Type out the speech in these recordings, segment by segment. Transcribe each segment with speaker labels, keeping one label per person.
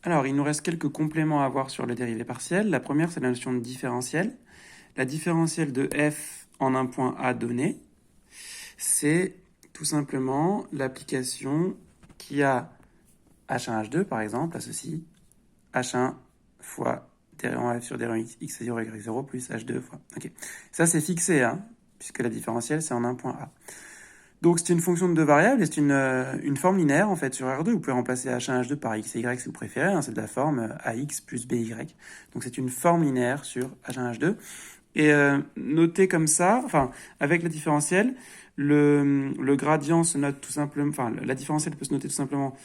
Speaker 1: Alors, il nous reste quelques compléments à voir sur les dérivées partielles. La première, c'est la notion de différentiel. La différentielle de f en un point A donné, c'est tout simplement l'application qui a h1, h2, par exemple, à ceci, h1 fois dérivant f sur dérivant x0, y0 plus h2 fois... Ok. Ça, c'est fixé, hein, puisque la différentielle, c'est en un point A. Donc, c'est une fonction de deux variables et c'est une forme linéaire, en fait, sur R2. Vous pouvez remplacer H1, H2 par X et Y si vous préférez. Hein, c'est de la forme AX plus BY. Donc, c'est une forme linéaire sur H1, H2. Et noté comme ça, enfin, avec la différentielle, le gradient se note tout simplement... Enfin, la différentielle peut se noter tout simplement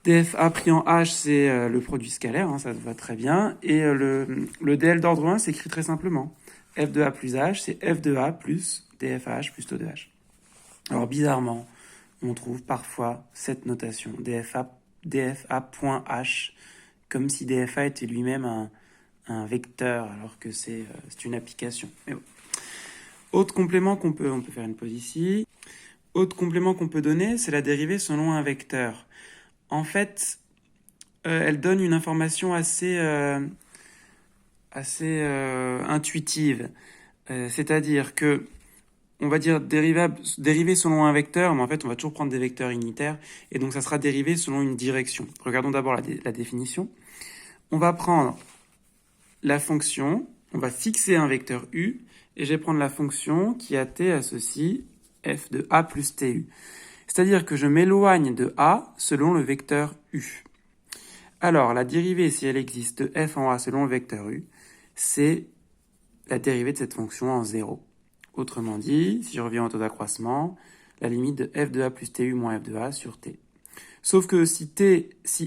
Speaker 1: dfa pris en H, c'est le produit scalaire, hein, ça va très bien. Et le DL d'ordre 1 s'écrit très simplement. F de A plus H, c'est F de A plus dfH plus taux de H. Alors bizarrement, on trouve parfois cette notation, dfa.h, comme si dfa était lui-même un vecteur, alors que c'est une application. Mais bon. Autre complément on peut faire une pause ici. Autre complément qu'on peut donner, c'est la dérivée selon un vecteur. En fait, elle donne une information assez intuitive. C'est-à-dire que on va dire dérivé selon un vecteur, mais en fait, on va toujours prendre des vecteurs unitaires, et donc ça sera dérivé selon une direction. Regardons d'abord la définition. On va prendre la fonction, on va fixer un vecteur u, et je vais prendre la fonction qui a t à ceci, f de a plus tu. C'est-à-dire que je m'éloigne de a selon le vecteur u. Alors, la dérivée, si elle existe de f en a selon le vecteur u, c'est la dérivée de cette fonction en 0. Autrement dit, si je reviens au taux d'accroissement, la limite de f de a plus tu moins f de a sur t. Sauf que si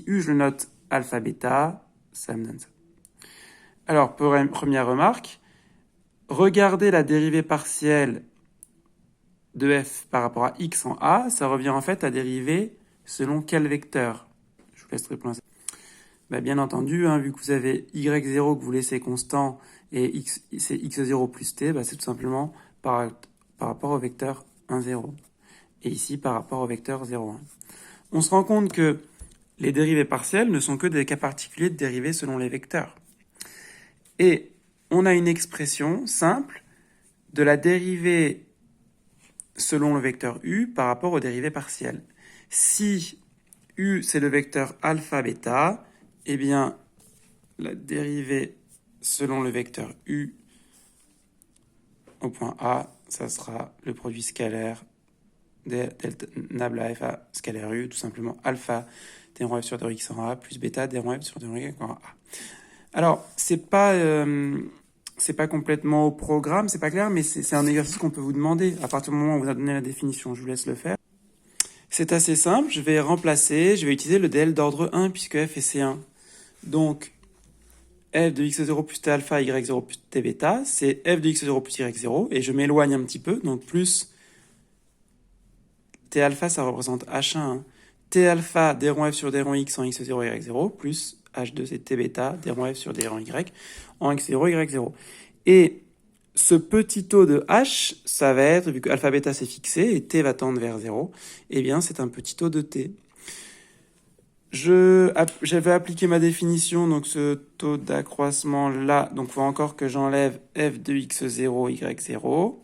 Speaker 1: u je le note alpha bêta, ça me donne ça. Alors, première remarque, regardez la dérivée partielle de f par rapport à x en a, ça revient en fait à dériver selon quel vecteur? Je vous laisse répondre à ça. Bien entendu, hein, vu que vous avez y0 que vous laissez constant et c'est x0 plus t, c'est tout simplement par rapport au vecteur 1, 0. Et ici, par rapport au vecteur 0, 1. On se rend compte que les dérivées partielles ne sont que des cas particuliers de dérivées selon les vecteurs. Et on a une expression simple de la dérivée selon le vecteur u par rapport aux dérivées partielles. Si u, c'est le vecteur alpha bêta, eh bien, la dérivée selon le vecteur u au point A, ça sera le produit scalaire delta nabla f a scalaire u, tout simplement alpha d1 f sur d x en a plus bêta d1 f sur d en a. Alors, c'est pas complètement au programme, c'est pas clair, mais c'est un exercice qu'on peut vous demander à partir du moment où on vous a donné la définition. Je vous laisse le faire. C'est assez simple, je vais utiliser le DL d'ordre 1 puisque f est C1. Donc, f de x0 plus t alpha, y0 plus t bêta, c'est f de x0 plus y0, et je m'éloigne un petit peu, donc plus t alpha, ça représente h1, hein. T alpha, d rond f sur d rond x en x0, y0, plus h2, c'est t bêta, d rond f sur d rond y en x0, y0. Et ce petit taux de h, ça va être, vu que alpha bêta c'est fixé, et t va tendre vers 0, eh bien c'est un petit taux de t. J'avais appliqué ma définition, donc ce taux d'accroissement là, donc il faut encore que j'enlève f de x0, y0.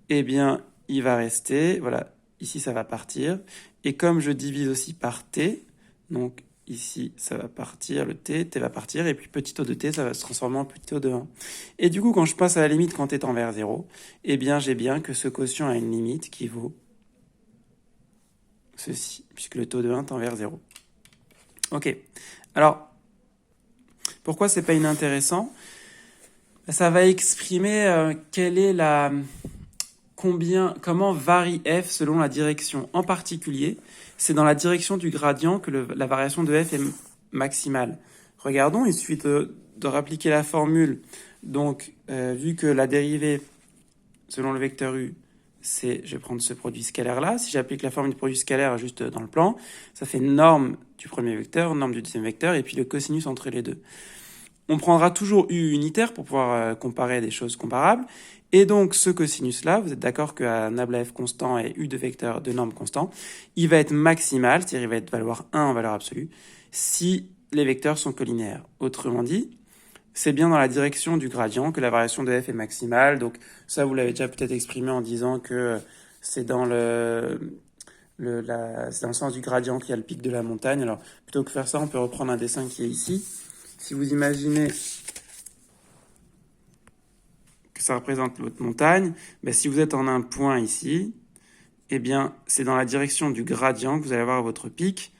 Speaker 1: Eh bien, il va rester, voilà, ici ça va partir. Et comme je divise aussi par t, donc ici ça va partir, le t va partir, et puis petit taux de t, ça va se transformer en petit taux de 1. Et du coup, quand je passe à la limite quand t tend vers 0, eh bien j'ai bien que ce quotient a une limite qui vaut ceci, puisque le taux de 1 tend vers 0. Ok, alors, pourquoi c'est pas inintéressant? Ça va exprimer comment varie f selon la direction. En particulier, c'est dans la direction du gradient que la variation de f est maximale. Regardons, il suffit de rappliquer la formule. Donc, vu que la dérivée selon le vecteur u, je vais prendre ce produit scalaire-là. Si j'applique la formule du produit scalaire juste dans le plan, ça fait norme du premier vecteur, norme du deuxième vecteur, et puis le cosinus entre les deux. On prendra toujours U unitaire pour pouvoir comparer des choses comparables. Et donc, ce cosinus-là, vous êtes d'accord qu'à nabla f constant et U de vecteur de norme constant, il va être maximal, c'est-à-dire il va être valoir 1 en valeur absolue, si les vecteurs sont collinéaires. Autrement dit, c'est bien dans la direction du gradient que la variation de f est maximale. Donc ça, vous l'avez déjà peut-être exprimé en disant que c'est dans c'est dans le sens du gradient qu'il y a le pic de la montagne. Alors, plutôt que faire ça, on peut reprendre un dessin qui est ici. Si vous imaginez que ça représente votre montagne, ben, si vous êtes en un point ici, eh bien, c'est dans la direction du gradient que vous allez avoir votre pic.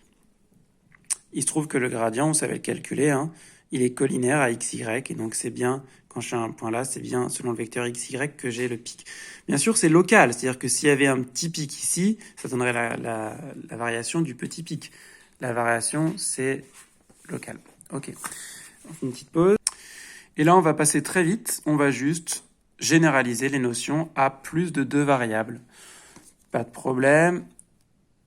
Speaker 1: Il se trouve que le gradient, vous savez le calculer, hein, il est collinaire à xy, et donc c'est bien, quand je suis à un point là, c'est bien selon le vecteur xy que j'ai le pic. Bien sûr, c'est local, c'est-à-dire que s'il y avait un petit pic ici, ça donnerait la variation du petit pic. La variation, c'est local. Ok, on fait une petite pause. Et là, on va passer très vite, on va juste généraliser les notions à plus de 2 variables. Pas de problème.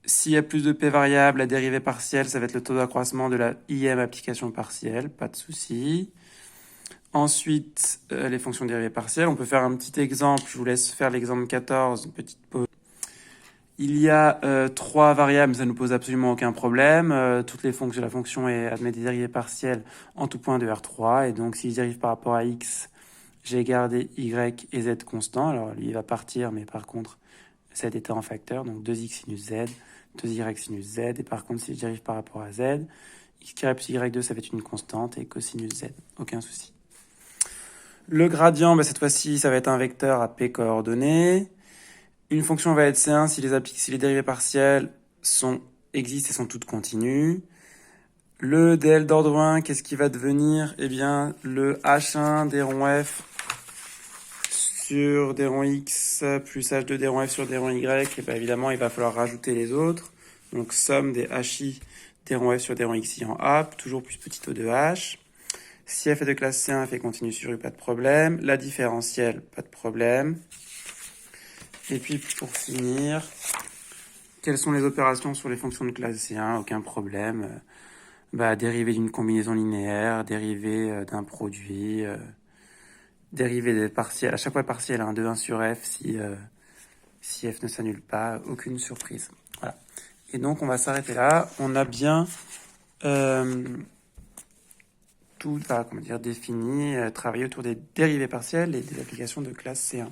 Speaker 1: S'il y a plus de p variables, la dérivée partielle, ça va être le taux d'accroissement de la ième application partielle, pas de souci. Ensuite, les fonctions dérivées partielles, on peut faire un petit exemple, je vous laisse faire l'exemple 14, une petite pause. Il y a 3 variables, ça ne nous pose absolument aucun problème. Toutes les fonctions, la fonction admet des dérivées partielles en tout point de R3, et donc si je dérive par rapport à x, j'ai gardé y et z constants. Alors lui, il va partir, mais par contre, z était en facteur, donc 2x sinus z, 2y sinus z, et par contre, si je dérive par rapport à z, x plus y2, ça va être une constante, et cosinus z, aucun souci. Le gradient, bah, cette fois-ci, ça va être un vecteur à p coordonnées. Une fonction va être C1 si les dérivées partielles existent et sont toutes continues. Le dl d'ordre 1, qu'est-ce qui va devenir? Eh bien, le h1 des ronds f sur des ronds x plus h2 des ronds f sur des ronds y, et bien évidemment, il va falloir rajouter les autres. Donc, somme des hi des ronds f sur des ronds xi en a, toujours plus petit o de h. Si f est de classe C1, f est continu sur U, pas de problème. La différentielle, pas de problème. Et puis, pour finir, quelles sont les opérations sur les fonctions de classe C1? Aucun problème. Dérivée d'une combinaison linéaire, dérivée d'un produit, dérivée des partiels, à chaque fois partiel, de 1 sur f si f ne s'annule pas, aucune surprise. Voilà. Et donc, on va s'arrêter là. On a bien tout défini, travaillé autour des dérivées partielles et des applications de classe C1.